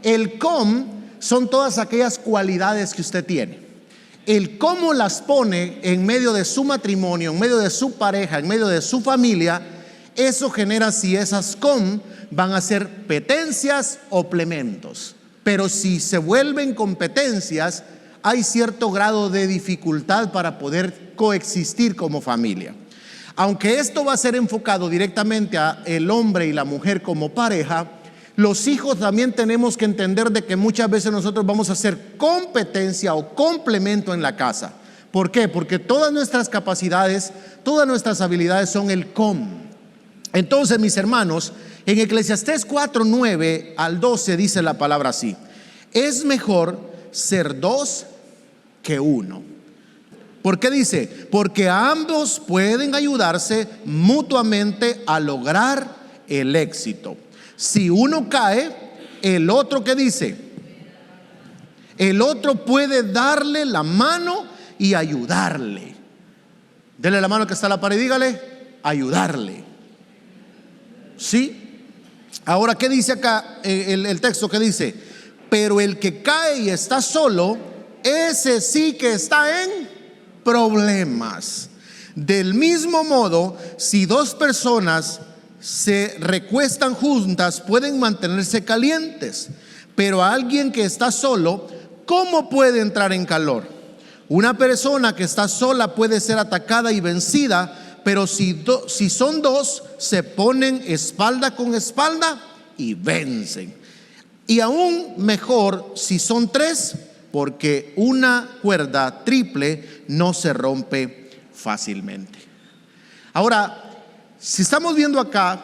El son todas aquellas cualidades que usted tiene. El cómo las pone en medio de su matrimonio, en medio de su pareja, en medio de su familia, eso genera si esas van a ser petencias o plementos. Pero si se vuelven competencias, hay cierto grado de dificultad para poder coexistir como familia. Aunque esto va a ser enfocado directamente a el hombre y la mujer como pareja, los hijos también tenemos que entender de que muchas veces nosotros vamos a hacer competencia o complemento en la casa. ¿Por qué? Porque todas nuestras capacidades, todas nuestras habilidades son el Entonces, mis hermanos, en Eclesiastés 4:9 al 12 dice la palabra así: es mejor ser dos que uno. ¿Por qué dice? Porque ambos pueden ayudarse mutuamente a lograr el éxito. Si uno cae, el otro, ¿qué dice? El otro puede darle la mano y ayudarle. Dele la mano que está a la pared y dígale: ayudarle. ¿Sí? Ahora, ¿qué dice acá el texto? ¿Qué dice? Pero el que cae y está solo, ese sí que está en problemas. Del mismo modo, si dos personas se recuestan juntas, pueden mantenerse calientes, pero alguien que está solo, ¿cómo puede entrar en calor? Una persona que está sola puede ser atacada y vencida, pero si son dos, se ponen espalda con espalda y vencen. Y aún mejor si son tres, porque una cuerda triple no se rompe fácilmente. Ahora, si estamos viendo acá,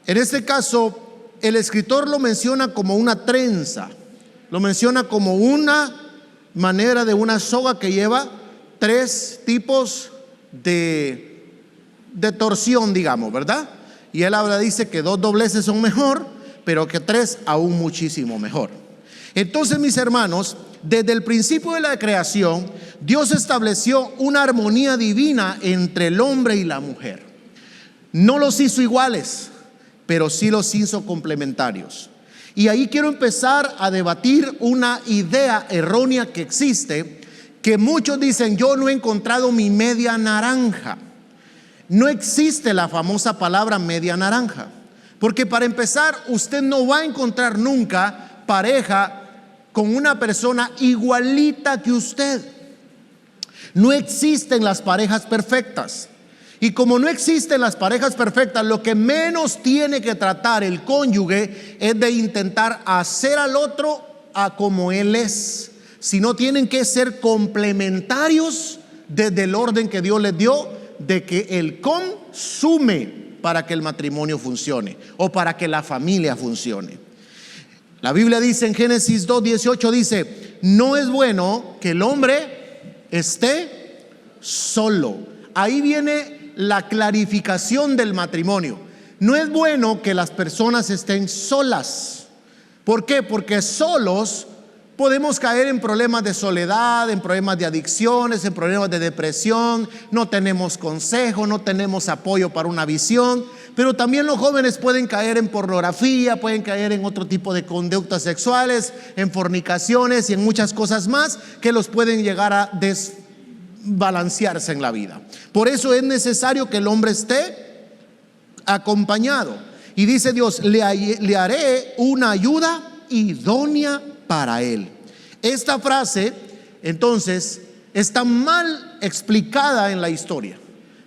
en este caso, el escritor lo menciona como una trenza, lo menciona como una manera de una soga que lleva tres tipos de torsión, digamos, ¿verdad? Y él ahora dice que dos dobleces son mejor, pero que tres aún muchísimo mejor. Entonces, mis hermanos, desde el principio de la creación, Dios estableció una armonía divina entre el hombre y la mujer. No los hizo iguales, pero sí los hizo complementarios. Y ahí quiero empezar a debatir una idea errónea que existe, que muchos dicen: yo no he encontrado mi media naranja. No existe la famosa palabra media naranja, porque para empezar, usted no va a encontrar nunca pareja con una persona igualita que usted. No existen las parejas perfectas. Y como no existen las parejas perfectas, lo que menos tiene que tratar el cónyuge es de intentar hacer al otro a como él es, sino tienen que ser complementarios desde el orden que Dios les dio, de que el sume para que el matrimonio funcione o para que la familia funcione. La Biblia dice en Génesis 2:18, dice: no es bueno que el hombre esté solo. Ahí viene la clarificación del matrimonio. No es bueno que las personas estén solas. ¿Por qué? Porque solos podemos caer en problemas de soledad, en problemas de adicciones, en problemas de depresión. No tenemos consejo, no tenemos apoyo para una visión. Pero también los jóvenes pueden caer en pornografía, pueden caer en otro tipo de conductas sexuales, en fornicaciones y en muchas cosas más que los pueden llegar a desbalancearse en la vida. Por eso es necesario que el hombre esté acompañado. Y dice Dios: le haré una ayuda idónea para él. Esta frase, entonces, está mal explicada en la historia,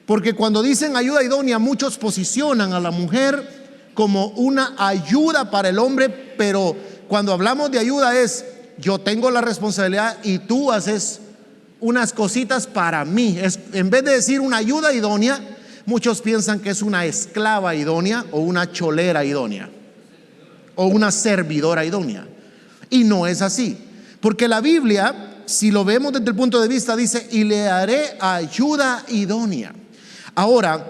porque cuando dicen ayuda idónea, muchos posicionan a la mujer como una ayuda para el hombre, pero cuando hablamos de ayuda es: yo tengo la responsabilidad y tú haces unas cositas para mí. En vez de decir una ayuda idónea, muchos piensan que es una esclava idónea o una cholera idónea o una servidora idónea, y no es así, porque la Biblia, si lo vemos desde el punto de vista, dice: y le haré ayuda idónea. Ahora,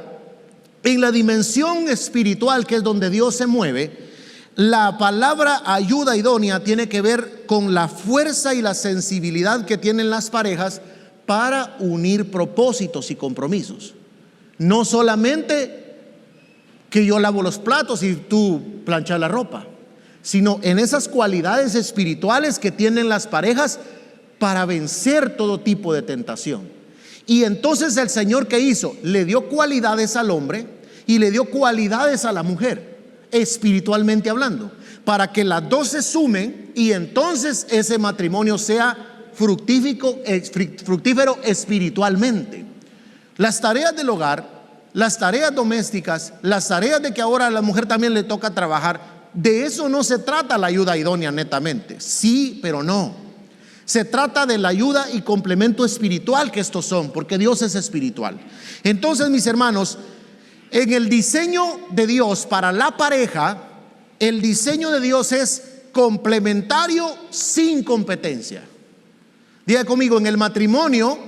en la dimensión espiritual, que es donde Dios se mueve, la palabra ayuda idónea tiene que ver con la fuerza y la sensibilidad que tienen las parejas para unir propósitos y compromisos. No solamente que yo lavo los platos y tú planchas la ropa, sino en esas cualidades espirituales que tienen las parejas para vencer todo tipo de tentación. Y entonces el Señor, ¿qué hizo? Le dio cualidades al hombre y le dio cualidades a la mujer, espiritualmente hablando, para que las dos se sumen y entonces ese matrimonio sea fructífero espiritualmente. Las tareas del hogar, las tareas domésticas, las tareas de que ahora a la mujer también le toca trabajar, de eso no se trata la ayuda idónea netamente. Sí, pero no. Se trata de la ayuda y complemento espiritual que estos son, porque Dios es espiritual. Entonces, mis hermanos, en el diseño de Dios para la pareja, el diseño de Dios es complementario sin competencia. Diga conmigo, en el matrimonio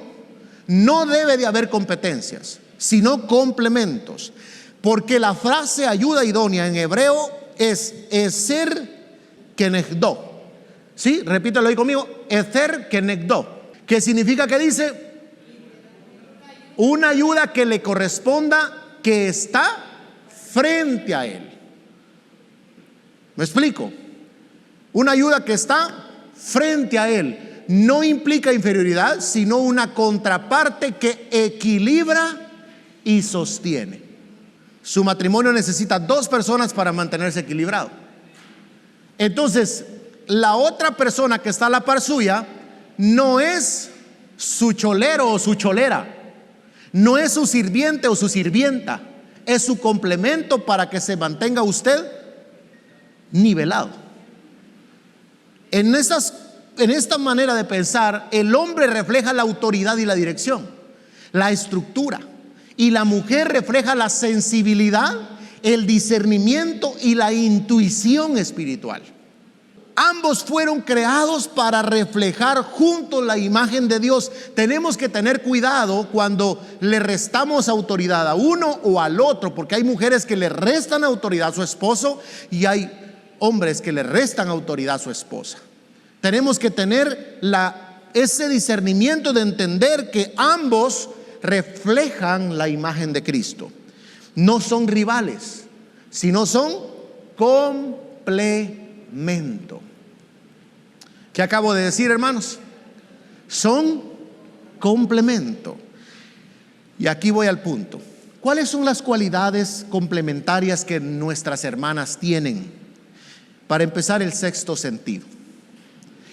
no debe de haber competencias, sino complementos. Porque la frase ayuda idónea en hebreo es eser kenegdo. ¿Sí? Repítalo ahí conmigo, eser kenegdo. Que significa que dice una ayuda que le corresponda, que está frente a él. ¿Me explico? Una ayuda que está frente a él. No implica inferioridad, sino una contraparte que equilibra y sostiene. Su matrimonio necesita dos personas para mantenerse equilibrado. Entonces, la otra persona que está a la par suya no es su cholero o su cholera, no es su sirviente o su sirvienta, es su complemento para que se mantenga usted nivelado. En esta manera de pensar, el hombre refleja la autoridad y la dirección, la estructura, y la mujer refleja la sensibilidad, el discernimiento y la intuición espiritual. Ambos fueron creados para reflejar juntos la imagen de Dios. Tenemos que tener cuidado cuando le restamos autoridad a uno o al otro, porque hay mujeres que le restan autoridad a su esposo y hay hombres que le restan autoridad a su esposa. Tenemos que tener ese discernimiento de entender que ambos reflejan la imagen de Cristo. No son rivales, sino son complemento. ¿Qué acabo de decir, hermanos? Son complemento. Y aquí voy al punto. ¿Cuáles son las cualidades complementarias que nuestras hermanas tienen? Para empezar, el sexto sentido.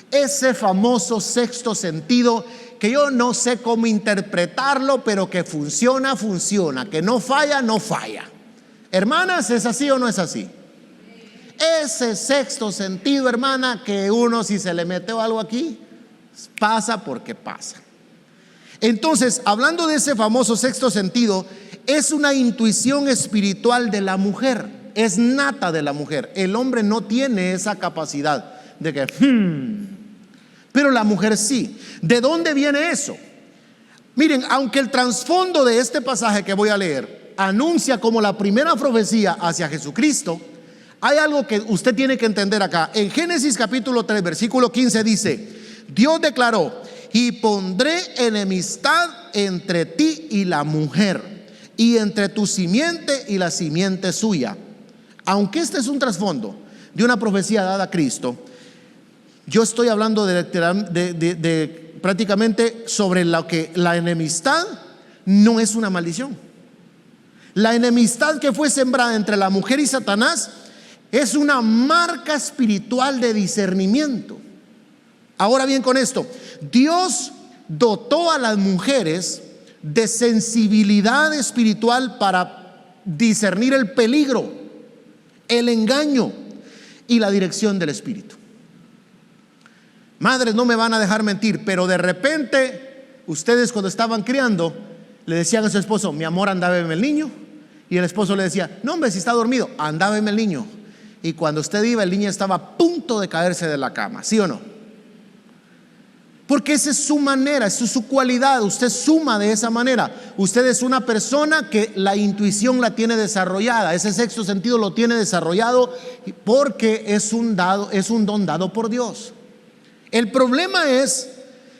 Ese famoso sexto sentido que yo no sé cómo interpretarlo, pero que funciona, funciona, que no falla, no falla. Hermanas, ¿es así o no es así? Ese sexto sentido, hermana, que uno, si se le mete algo aquí, pasa porque pasa. Entonces, hablando de ese famoso sexto sentido, es una intuición espiritual de la mujer, es nata de la mujer. El hombre no tiene esa capacidad de que pero la mujer sí. ¿De dónde viene eso? Miren, aunque el trasfondo de este pasaje que voy a leer anuncia como la primera profecía hacia Jesucristo, hay algo que usted tiene que entender acá. En Génesis capítulo 3 versículo 15 dice: Dios declaró: y pondré enemistad entre ti y la mujer, y entre tu simiente y la simiente suya. Aunque este es un trasfondo de una profecía dada a Cristo, yo estoy hablando de prácticamente sobre lo que la enemistad no es una maldición. La enemistad que fue sembrada entre la mujer y Satanás es una marca espiritual de discernimiento. Ahora bien, con esto, Dios dotó a las mujeres de sensibilidad espiritual para discernir el peligro, el engaño y la dirección del espíritu. Madres, no me van a dejar mentir, pero de repente ustedes, cuando estaban criando, le decían a su esposo: mi amor, anda, bébeme el niño. Y el esposo le decía: no, hombre, si está dormido, anda, bébeme el niño. Y cuando usted iba, el niño estaba a punto de caerse de la cama, ¿sí o no? Porque esa es su manera, esa es su cualidad. Usted suma de esa manera. Usted es una persona que la intuición la tiene desarrollada, ese sexto sentido lo tiene desarrollado, porque es un don dado por Dios. El problema es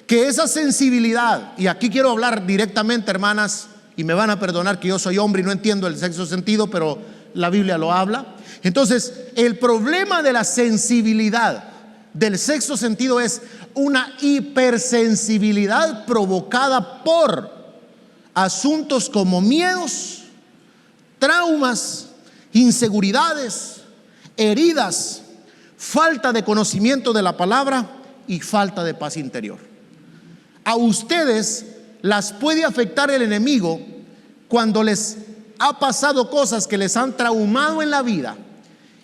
que esa sensibilidad, y aquí quiero hablar directamente, hermanas, y me van a perdonar que yo soy hombre y no entiendo el sexto sentido, pero la Biblia lo habla. Entonces, el problema de la sensibilidad del sexto sentido es una hipersensibilidad provocada por asuntos como miedos, traumas, inseguridades, heridas, falta de conocimiento de la palabra y falta de paz interior. A ustedes las puede afectar el enemigo cuando les ha pasado cosas que les han traumado en la vida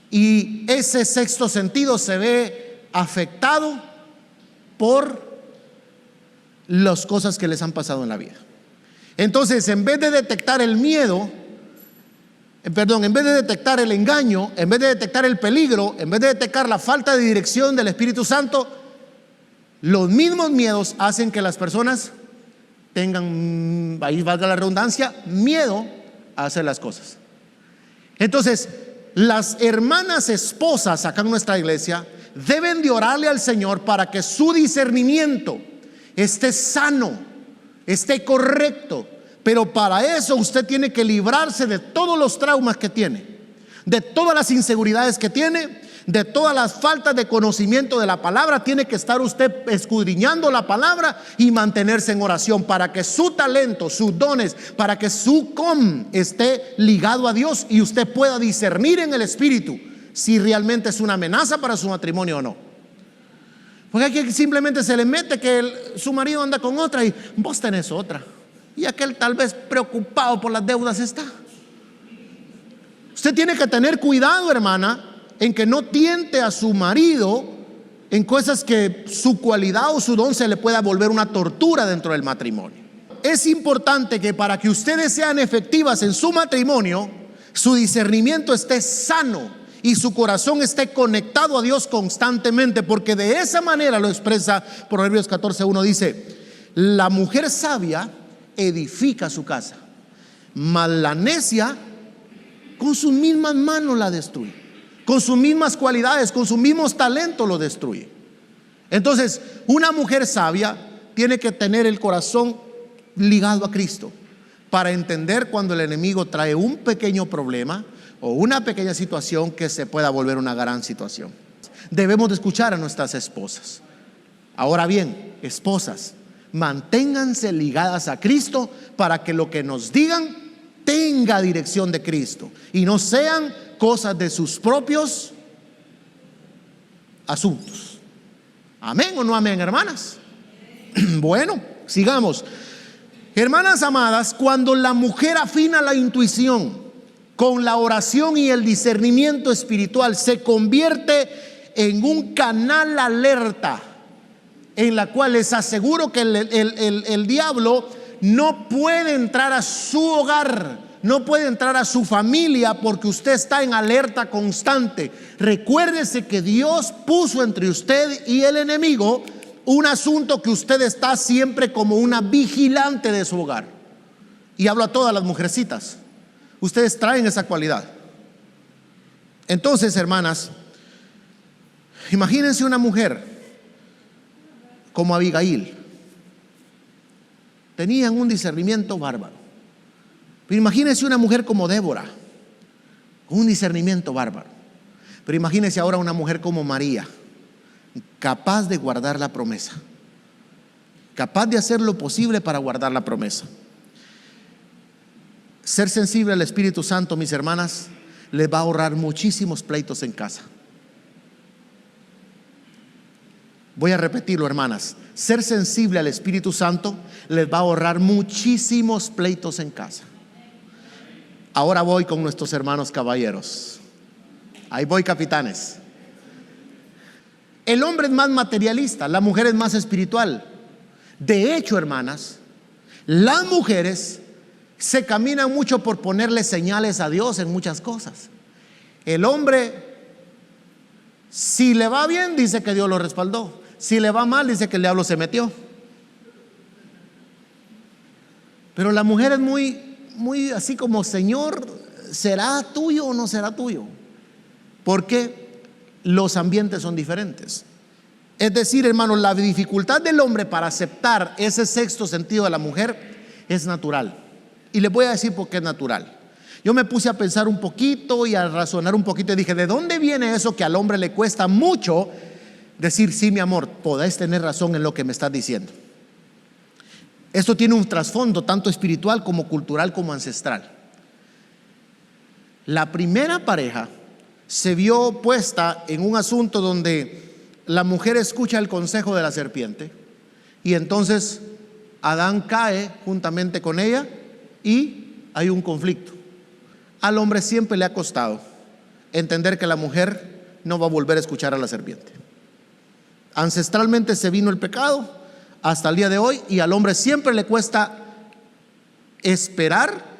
y ese sexto sentido se ve afectado por las cosas que les han pasado en la vida. Entonces, en vez de detectar el miedo, en vez de detectar el engaño, en vez de detectar el peligro, en vez de detectar la falta de dirección del Espíritu Santo, los mismos miedos hacen que las personas tengan, ahí valga la redundancia, miedo a hacer las cosas. Entonces, las hermanas esposas acá en nuestra iglesia deben de orarle al Señor para que su discernimiento esté sano, esté correcto. Pero para eso usted tiene que librarse de todos los traumas que tiene, de todas las inseguridades que tiene, de todas las faltas de conocimiento de la palabra. Tiene que estar usted escudriñando la palabra y mantenerse en oración para que su talento, sus dones, para que su esté ligado a Dios y usted pueda discernir en el Espíritu si realmente es una amenaza para su matrimonio o no. Porque hay que simplemente se le mete que su marido anda con otra y vos tenés otra, y aquel tal vez preocupado por las deudas está. Usted tiene que tener cuidado, hermana, en que no tiente a su marido en cosas que su cualidad o su don se le pueda volver una tortura dentro del matrimonio. Es importante que para que ustedes sean efectivas en su matrimonio, su discernimiento esté sano y su corazón esté conectado a Dios constantemente, porque de esa manera lo expresa Proverbios 14:1, dice: la mujer sabia edifica su casa, mas la necia con sus mismas manos la destruye, con sus mismas cualidades, con sus mismos talentos lo destruye. Entonces, una mujer sabia tiene que tener el corazón ligado a Cristo para entender cuando el enemigo trae un pequeño problema o una pequeña situación que se pueda volver una gran situación. Debemos de escuchar a nuestras esposas. Ahora bien, esposas, manténganse ligadas a Cristo para que lo que nos digan tenga dirección de Cristo y no sean cosas de sus propios asuntos. ¿Amén o no amén, hermanas? Bueno, sigamos. Hermanas amadas, cuando la mujer afina la intuición con la oración y el discernimiento espiritual, se convierte en un canal alerta en la cual les aseguro que el diablo no puede entrar a su hogar, no puede entrar a su familia, porque usted está en alerta constante. Recuérdese que Dios puso entre usted y el enemigo un asunto que usted está siempre como una vigilante de su hogar. Y hablo a todas las mujercitas. Ustedes traen esa cualidad. Entonces, hermanas, imagínense una mujer como Abigail. Tenían un discernimiento bárbaro. Pero imagínense una mujer como Débora, con un discernimiento bárbaro. Pero imagínense ahora una mujer como María, capaz de guardar la promesa, capaz de hacer lo posible para guardar la promesa. Ser sensible al Espíritu Santo, mis hermanas, les va a ahorrar muchísimos pleitos en casa. Voy a repetirlo, hermanas. Ser sensible al Espíritu Santo les va a ahorrar muchísimos pleitos en casa. Ahora voy con nuestros hermanos caballeros. Ahí voy, capitanes. El hombre es más materialista, la mujer es más espiritual. De hecho, hermanas, las mujeres se caminan mucho por ponerle señales a Dios en muchas cosas. El hombre, si le va bien, dice que Dios lo respaldó. Si le va mal, dice que el diablo se metió. Pero la mujer es muy así como: Señor, ¿será tuyo o no será tuyo? Porque los ambientes son diferentes. Es decir, hermanos, la dificultad del hombre para aceptar ese sexto sentido de la mujer es natural. Y les voy a decir por qué es natural. Yo me puse a pensar un poquito y a razonar un poquito y dije, ¿de dónde viene eso que al hombre le cuesta mucho decir, sí, mi amor, podés tener razón en lo que me estás diciendo? Esto tiene un trasfondo tanto espiritual como cultural como ancestral. La primera pareja se vio puesta en un asunto donde la mujer escucha el consejo de la serpiente y entonces Adán cae juntamente con ella y hay un conflicto. Al hombre siempre le ha costado entender que la mujer no va a volver a escuchar a la serpiente. Ancestralmente se vino el pecado hasta el día de hoy y al hombre siempre le cuesta esperar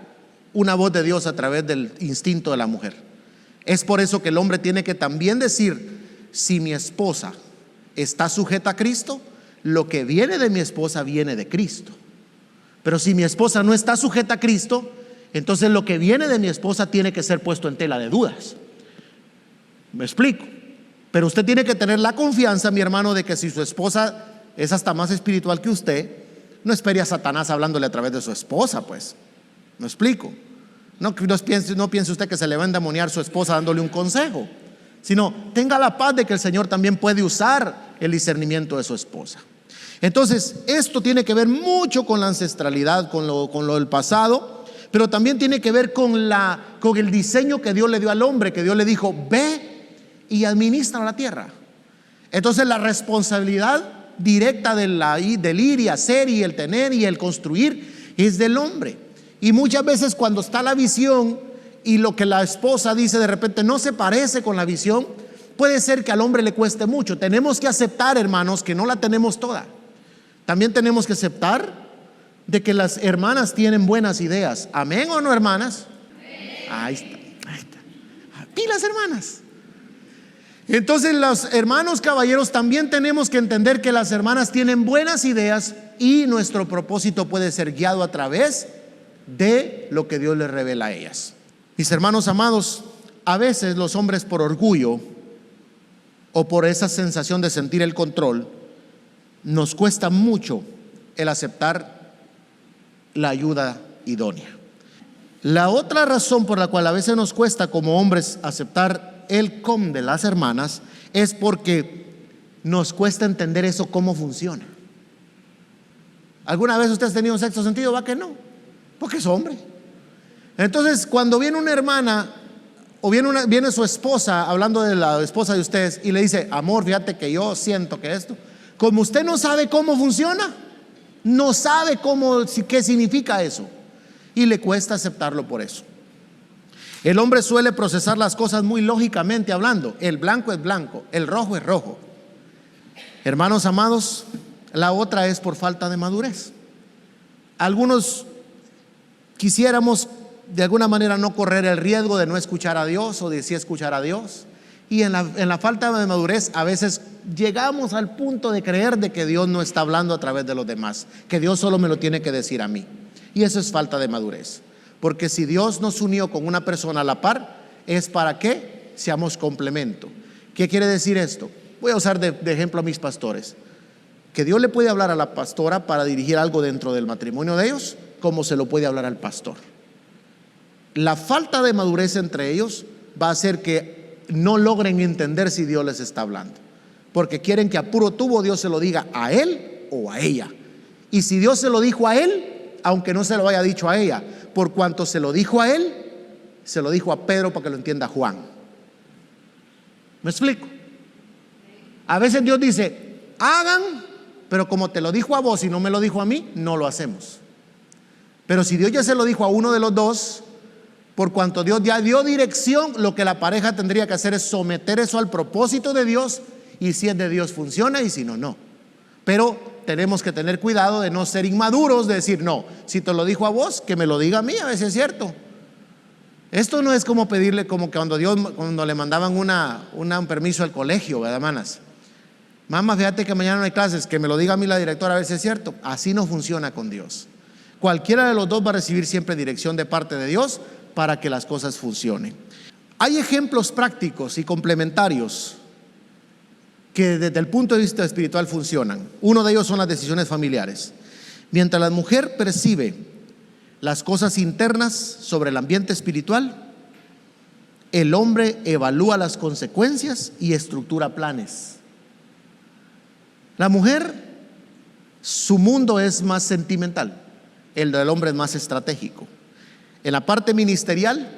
una voz de Dios a través del instinto de la mujer. Es por eso que el hombre tiene que también decir, si mi esposa está sujeta a Cristo, lo que viene de mi esposa viene de Cristo. Pero si mi esposa no está sujeta a Cristo, entonces lo que viene de mi esposa tiene que ser puesto en tela de dudas. ¿Me explico? Pero usted tiene que tener la confianza, mi hermano, de que si su esposa es hasta más espiritual que usted, no espere a Satanás hablándole a través de su esposa, pues. ¿Me explico? No piense usted que se le va a endemoniar su esposa dándole un consejo, sino tenga la paz de que el Señor también puede usar el discernimiento de su esposa. Entonces, esto tiene que ver mucho con la ancestralidad, con lo del pasado, pero también tiene que ver con el diseño que Dios le dio al hombre, que Dios le dijo, ve y administra la tierra. Entonces, la responsabilidad directa del ir y hacer y el tener y el construir es del hombre. Y muchas veces cuando está la visión y lo que la esposa dice de repente no se parece con la visión, puede ser que al hombre le cueste mucho. Tenemos que aceptar, hermanos, que no la tenemos toda. También tenemos que aceptar de que las hermanas tienen buenas ideas. ¿Amén o no, hermanas? Ahí está. Pilas, hermanas. Entonces los hermanos caballeros también tenemos que entender que las hermanas tienen buenas ideas y nuestro propósito puede ser guiado a través de lo que Dios les revela a ellas. Mis hermanos amados, a veces los hombres por orgullo o por esa sensación de sentir el control, nos cuesta mucho el aceptar la ayuda idónea. La otra razón por la cual a veces nos cuesta como hombres aceptar el com de las hermanas es porque nos cuesta entender eso cómo funciona. ¿Alguna vez usted ha tenido un sexto sentido? ¿Va que no? Porque es hombre. Entonces, cuando viene una hermana o viene su esposa, hablando de la esposa de ustedes, y le dice, amor, fíjate que yo siento que esto, como usted no sabe cómo funciona, no sabe qué significa eso, y le cuesta aceptarlo por eso. El hombre suele procesar las cosas muy lógicamente hablando. El blanco es blanco, el rojo es rojo. Hermanos amados, la otra es por falta de madurez. Algunos quisiéramos de alguna manera no correr el riesgo de no escuchar a Dios o de sí escuchar a Dios. Y en la falta de madurez a veces llegamos al punto de creer de que Dios no está hablando a través de los demás, que Dios solo me lo tiene que decir a mí. Y eso es falta de madurez. Porque si Dios nos unió con una persona a la par, es para que seamos complemento. ¿Qué quiere decir esto? Voy a usar de ejemplo a mis pastores. Que Dios le puede hablar a la pastora para dirigir algo dentro del matrimonio de ellos, como se lo puede hablar al pastor. La falta de madurez entre ellos va a hacer que no logren entender si Dios les está hablando, porque quieren que a puro tubo Dios se lo diga a él o a ella. Y si Dios se lo dijo a él, aunque no se lo haya dicho a ella, por cuanto se lo dijo a él, se lo dijo a Pedro para que lo entienda Juan. ¿Me explico? A veces Dios dice, hagan, pero como te lo dijo a vos y no me lo dijo a mí, no lo hacemos. Pero si Dios ya se lo dijo a uno de los dos, por cuanto Dios ya dio dirección, lo que la pareja tendría que hacer es someter eso al propósito de Dios, y si es de Dios funciona y si no, no. Pero tenemos que tener cuidado de no ser inmaduros, de decir, no, si te lo dijo a vos, que me lo diga a mí, a veces es cierto. Esto no es como pedirle, como que cuando le mandaban un permiso al colegio, ¿verdad, hermanas? Mamá, fíjate que mañana no hay clases, que me lo diga a mí la directora, a veces es cierto. Así no funciona con Dios. Cualquiera de los dos va a recibir siempre dirección de parte de Dios para que las cosas funcionen. Hay ejemplos prácticos y complementarios que desde el punto de vista espiritual funcionan. Uno de ellos son las decisiones familiares. Mientras la mujer percibe las cosas internas sobre el ambiente espiritual, el hombre evalúa las consecuencias y estructura planes. La mujer, su mundo es más sentimental, el del hombre es más estratégico. En la parte ministerial,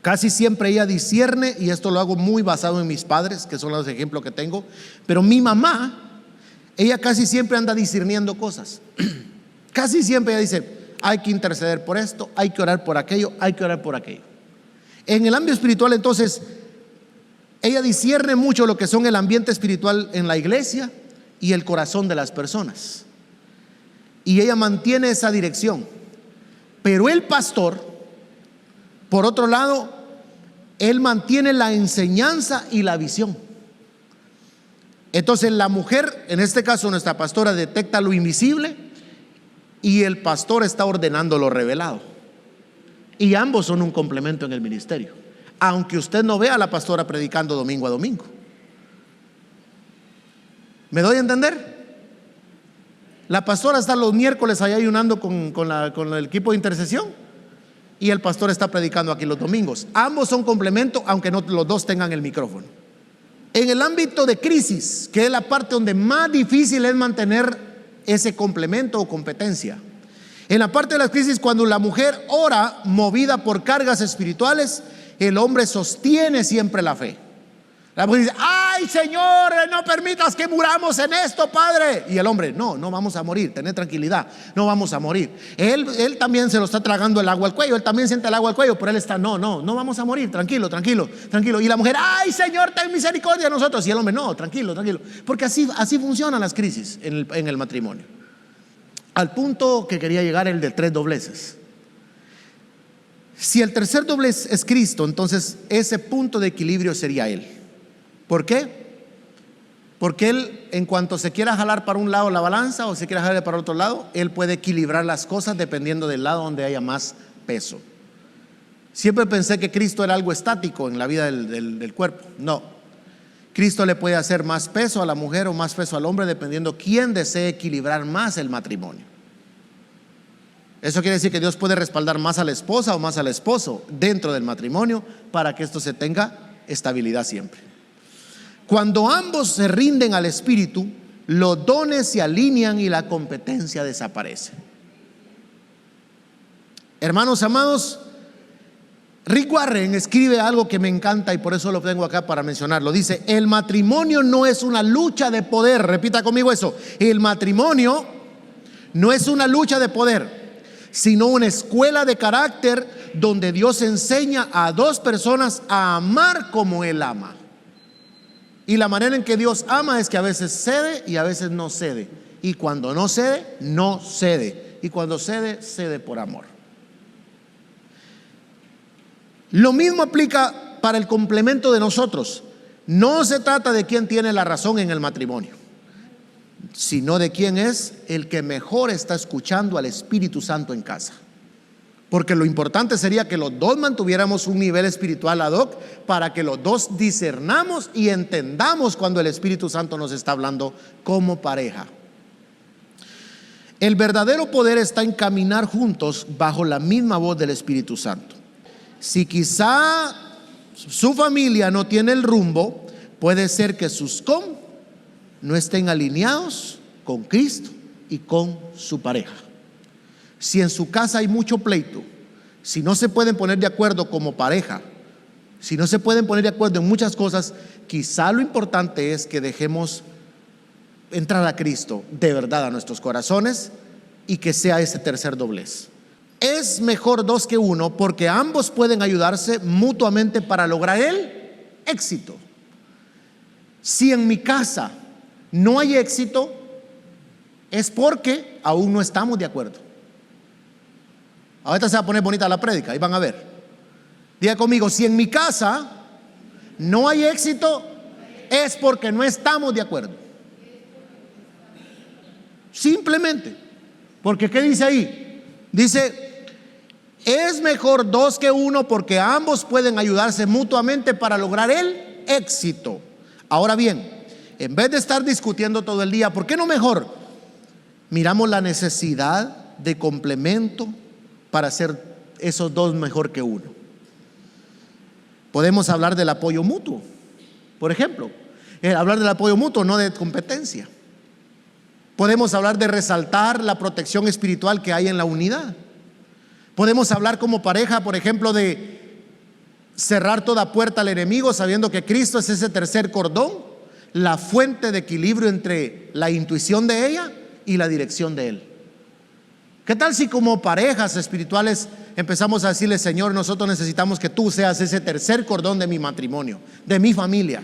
casi siempre ella discierne, y esto lo hago muy basado en mis padres, que son los ejemplos que tengo, pero mi mamá, ella casi siempre anda discerniendo cosas. Casi siempre ella dice, hay que interceder por esto, hay que orar por aquello, hay que orar por aquello. En el ámbito espiritual, entonces, ella discierne mucho lo que son el ambiente espiritual en la iglesia y el corazón de las personas, y ella mantiene esa dirección. Pero el pastor, por otro lado, él mantiene la enseñanza y la visión. Entonces la mujer, en este caso nuestra pastora, detecta lo invisible y el pastor está ordenando lo revelado, y ambos son un complemento en el ministerio, aunque usted no vea a la pastora predicando domingo a domingo. ¿Me doy a entender? La pastora está los miércoles allá ayunando con el equipo de intercesión, y el pastor está predicando aquí los domingos. Ambos son complemento, aunque no los dos tengan el micrófono. En el ámbito de crisis, que es la parte donde más difícil es mantener ese complemento o competencia. En la parte de las crisis, cuando la mujer ora movida por cargas espirituales, el hombre sostiene siempre la fe. La mujer dice, ay Señor, no permitas que muramos en esto, Padre. Y el hombre, no vamos a morir, tened tranquilidad, no vamos a morir. Él también se lo está tragando el agua al cuello, él también siente el agua al cuello, pero él está, no vamos a morir, tranquilo. Y la mujer, ay Señor, ten misericordia de nosotros. Y el hombre, no, tranquilo. Porque así funcionan las crisis en el matrimonio. Al punto que quería llegar, el de 3 dobleces. Si el tercer doblez es Cristo, entonces ese punto de equilibrio sería Él. ¿Por qué? Porque Él, en cuanto se quiera jalar para un lado la balanza o se quiera jalar para otro lado, Él puede equilibrar las cosas dependiendo del lado donde haya más peso. Siempre pensé que Cristo era algo estático en la vida del cuerpo. No, Cristo le puede hacer más peso a la mujer o más peso al hombre dependiendo quién desee equilibrar más el matrimonio. Eso quiere decir que Dios puede respaldar más a la esposa o más al esposo dentro del matrimonio para que esto se tenga estabilidad siempre. Cuando ambos se rinden al Espíritu, los dones se alinean y la competencia desaparece. Hermanos amados, Rick Warren escribe algo que me encanta y por eso lo tengo acá para mencionarlo. Dice, el matrimonio no es una lucha de poder. Repita conmigo eso. El matrimonio no es una lucha de poder, sino una escuela de carácter donde Dios enseña a dos personas a amar como Él ama. Y la manera en que Dios ama es que a veces cede y a veces no cede. Y cuando no cede, no cede. Y cuando cede, cede por amor. Lo mismo aplica para el complemento de nosotros. No se trata de quién tiene la razón en el matrimonio, sino de quién es el que mejor está escuchando al Espíritu Santo en casa. Porque lo importante sería que los dos mantuviéramos un nivel espiritual ad hoc para que los dos discernamos y entendamos cuando el Espíritu Santo nos está hablando como pareja. El verdadero poder está en caminar juntos bajo la misma voz del Espíritu Santo. Si quizá su familia no tiene el rumbo, puede ser que sus no estén alineados con Cristo y con su pareja. Si en su casa hay mucho pleito, si no se pueden poner de acuerdo como pareja, si no se pueden poner de acuerdo en muchas cosas, quizá lo importante es que dejemos entrar a Cristo de verdad a nuestros corazones y que sea ese tercer doblez. Es mejor 2 que 1 porque ambos pueden ayudarse mutuamente para lograr el éxito. Si en mi casa no hay éxito, es porque aún no estamos de acuerdo. Ahorita se va a poner bonita la prédica, ahí van a ver. Diga conmigo, si en mi casa no hay éxito, es porque no estamos de acuerdo. Simplemente. Porque ¿qué dice ahí? Dice, es mejor 2 que 1 porque ambos pueden ayudarse mutuamente para lograr el éxito. Ahora bien, en vez de estar discutiendo todo el día, ¿por qué no mejor miramos la necesidad de complemento para hacer esos dos mejor que uno. Podemos hablar del apoyo mutuo, por ejemplo. Hablar del apoyo mutuo, no de competencia. Podemos hablar de resaltar la protección espiritual que hay en la unidad. Podemos hablar como pareja, por ejemplo, de cerrar toda puerta al enemigo, sabiendo que Cristo es ese tercer cordón, la fuente de equilibrio entre la intuición de ella y la dirección de Él. ¿Qué tal si como parejas espirituales empezamos a decirle: Señor, nosotros necesitamos que tú seas ese tercer cordón de mi matrimonio, de mi familia,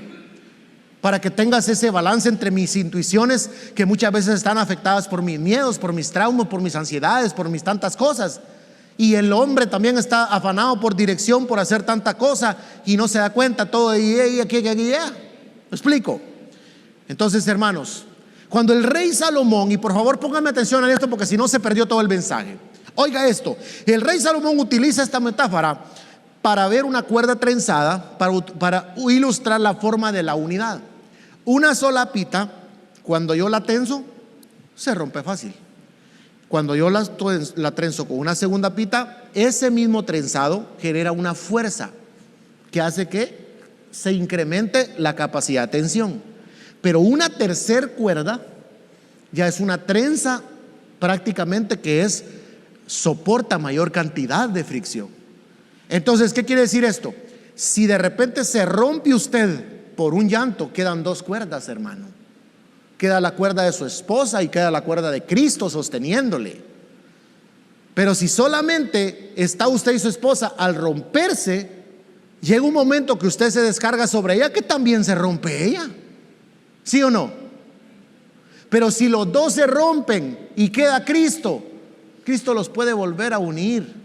para que tengas ese balance entre mis intuiciones, que muchas veces están afectadas por mis miedos, por mis traumas, por mis ansiedades, por mis tantas cosas, y el hombre también está afanado por dirección, por hacer tanta cosa, y no se da cuenta todo y aquí. ¿Me explico? Entonces, hermanos, cuando el rey Salomón, y por favor pónganme atención a esto porque si no se perdió todo el mensaje. Oiga esto, el rey Salomón utiliza esta metáfora para ver una cuerda trenzada, para ilustrar la forma de la unidad. Una sola pita, cuando yo la tenso, se rompe fácil. Cuando yo la trenzo con una segunda pita, ese mismo trenzado genera una fuerza que hace que se incremente la capacidad de tensión. Pero una tercer cuerda ya es una trenza prácticamente que soporta mayor cantidad de fricción. Entonces, ¿qué quiere decir esto? Si de repente se rompe usted por un llanto, quedan dos cuerdas, hermano. Queda la cuerda de su esposa y queda la cuerda de Cristo sosteniéndole. Pero si solamente está usted y su esposa, al romperse, llega un momento que usted se descarga sobre ella, que también se rompe ella. ¿Sí o no? Pero si los dos se rompen y queda Cristo, Cristo los puede volver a unir.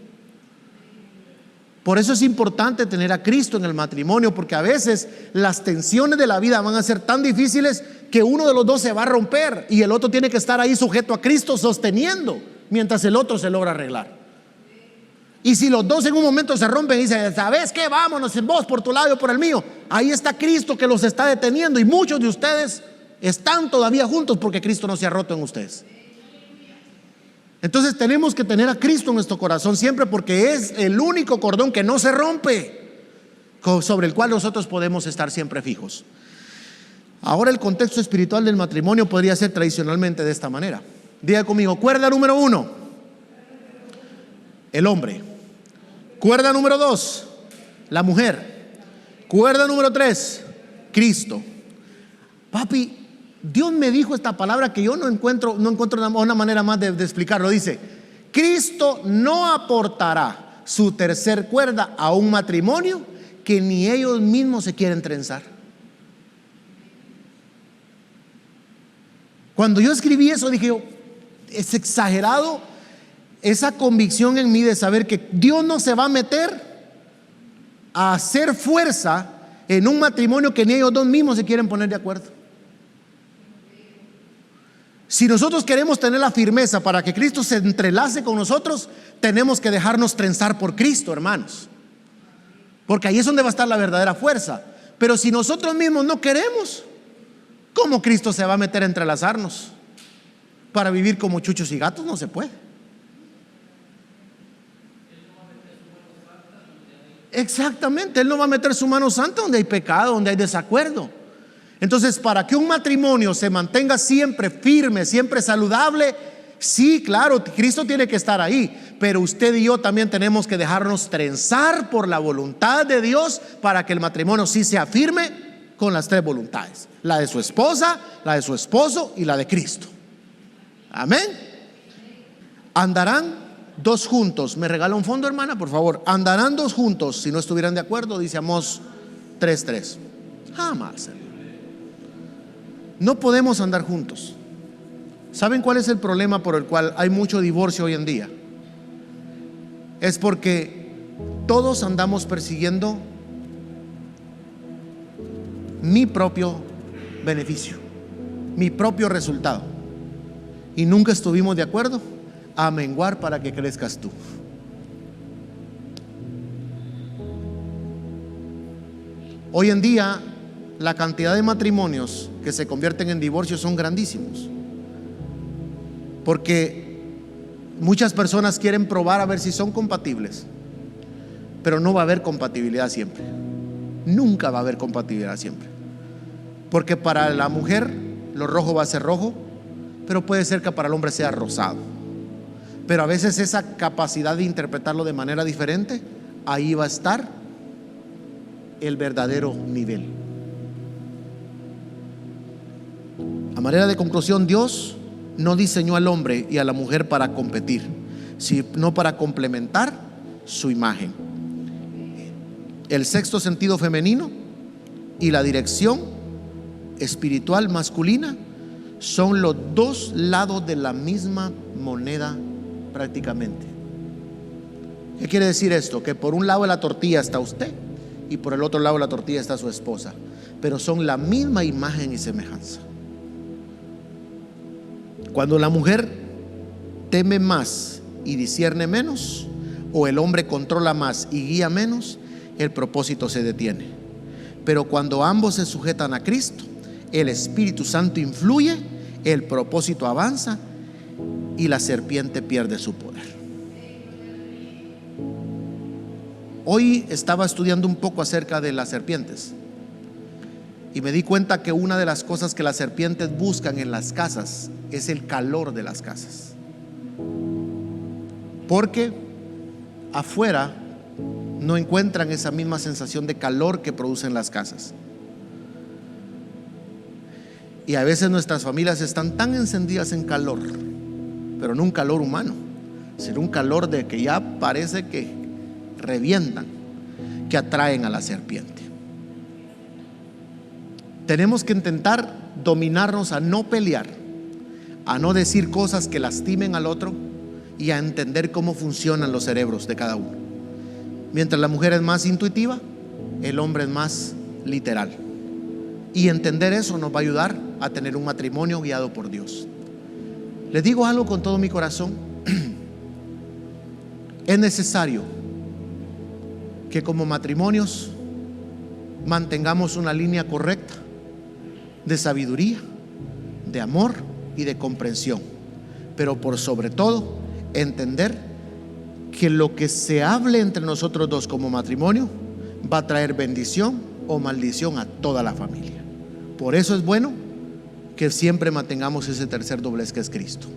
Por eso es importante tener a Cristo en el matrimonio, porque a veces las tensiones de la vida van a ser tan difíciles que uno de los dos se va a romper y el otro tiene que estar ahí sujeto a Cristo sosteniendo mientras el otro se logra arreglar. Y si los dos en un momento se rompen y dicen: ¿sabes qué? Vámonos, vos por tu lado, yo por el mío. Ahí está Cristo que los está deteniendo, y muchos de ustedes están todavía juntos porque Cristo no se ha roto en ustedes. Entonces tenemos que tener a Cristo en nuestro corazón siempre, porque es el único cordón que no se rompe, sobre el cual nosotros podemos estar siempre fijos. Ahora, el contexto espiritual del matrimonio podría ser tradicionalmente de esta manera. Diga conmigo: cuerda número 1, el hombre. Cuerda número 2, la mujer. Cuerda número 3, Cristo. Papi, Dios me dijo esta palabra que yo no encuentro una manera más de explicarlo. Dice: Cristo no aportará su tercer cuerda a un matrimonio que ni ellos mismos se quieren trenzar. Cuando yo escribí eso, dije yo: es exagerado esa convicción en mí de saber que Dios no se va a meter a hacer fuerza en un matrimonio que ni ellos dos mismos se quieren poner de acuerdo. Si nosotros queremos tener la firmeza para que Cristo se entrelace con nosotros, tenemos que dejarnos trenzar por Cristo, hermanos, porque ahí es donde va a estar la verdadera fuerza. Pero si nosotros mismos no queremos, ¿cómo Cristo se va a meter a entrelazarnos? Para vivir como chuchos y gatos no se puede. Exactamente, Él no va a meter su mano santa donde hay pecado, donde hay desacuerdo. Entonces, para que un matrimonio se mantenga siempre firme, siempre saludable, sí, claro, Cristo tiene que estar ahí, pero usted y yo también tenemos que dejarnos trenzar por la voluntad de Dios para que el matrimonio sí sea firme con las tres voluntades: la de su esposa, la de su esposo y la de Cristo. Amén. Andarán dos juntos. ¿Me regala un fondo, hermana, por favor? Andarán dos juntos si no estuvieran de acuerdo, dice Amós 3:3. Jamás, hermano. No podemos andar juntos. ¿Saben cuál es el problema por el cual hay mucho divorcio hoy en día? Es porque todos andamos persiguiendo mi propio beneficio, mi propio resultado, y nunca estuvimos de acuerdo a menguar para que crezcas tú. Hoy en día la cantidad de matrimonios que se convierten en divorcios son grandísimos, porque Muchas personas quieren probar a ver si son compatibles, pero no va a haber compatibilidad siempre. Nunca va a haber compatibilidad siempre. Porque para la mujer lo rojo va a ser rojo, pero puede ser que para el hombre sea rosado. Pero a veces esa capacidad de interpretarlo de manera diferente, ahí va a estar el verdadero nivel. A manera de conclusión, Dios no diseñó al hombre y a la mujer para competir, sino para complementar su imagen. El sexto sentido femenino y la dirección espiritual masculina son los dos lados de la misma moneda prácticamente. ¿Qué quiere decir esto? Que por un lado de la tortilla está usted y por el otro lado de la tortilla está su esposa, pero son la misma imagen y semejanza. Cuando la mujer teme más y discierne menos, o el hombre controla más y guía menos, el propósito se detiene. Pero cuando ambos se sujetan a Cristo, el Espíritu Santo influye, el propósito avanza y la serpiente pierde su poder. Hoy estaba estudiando un poco acerca de las serpientes y me di cuenta que una de las cosas que las serpientes buscan en las casas es el calor de las casas, porque afuera no encuentran esa misma sensación de calor que producen las casas. Y a veces nuestras familias están tan encendidas en calor, pero no un calor humano, sino un calor de que ya parece que revientan, que atraen a la serpiente. Tenemos que intentar dominarnos a no pelear, a no decir cosas que lastimen al otro y a entender cómo funcionan los cerebros de cada uno. Mientras la mujer es más intuitiva, el hombre es más literal. Y entender eso nos va a ayudar a tener un matrimonio guiado por Dios. Les digo algo con todo mi corazón. Es necesario que como matrimonios mantengamos una línea correcta de sabiduría, de amor y de comprensión, pero por sobre todo entender que lo que se hable entre nosotros dos como matrimonio va a traer bendición o maldición a toda la familia. Por eso es bueno que siempre mantengamos ese tercer doblez que es Cristo.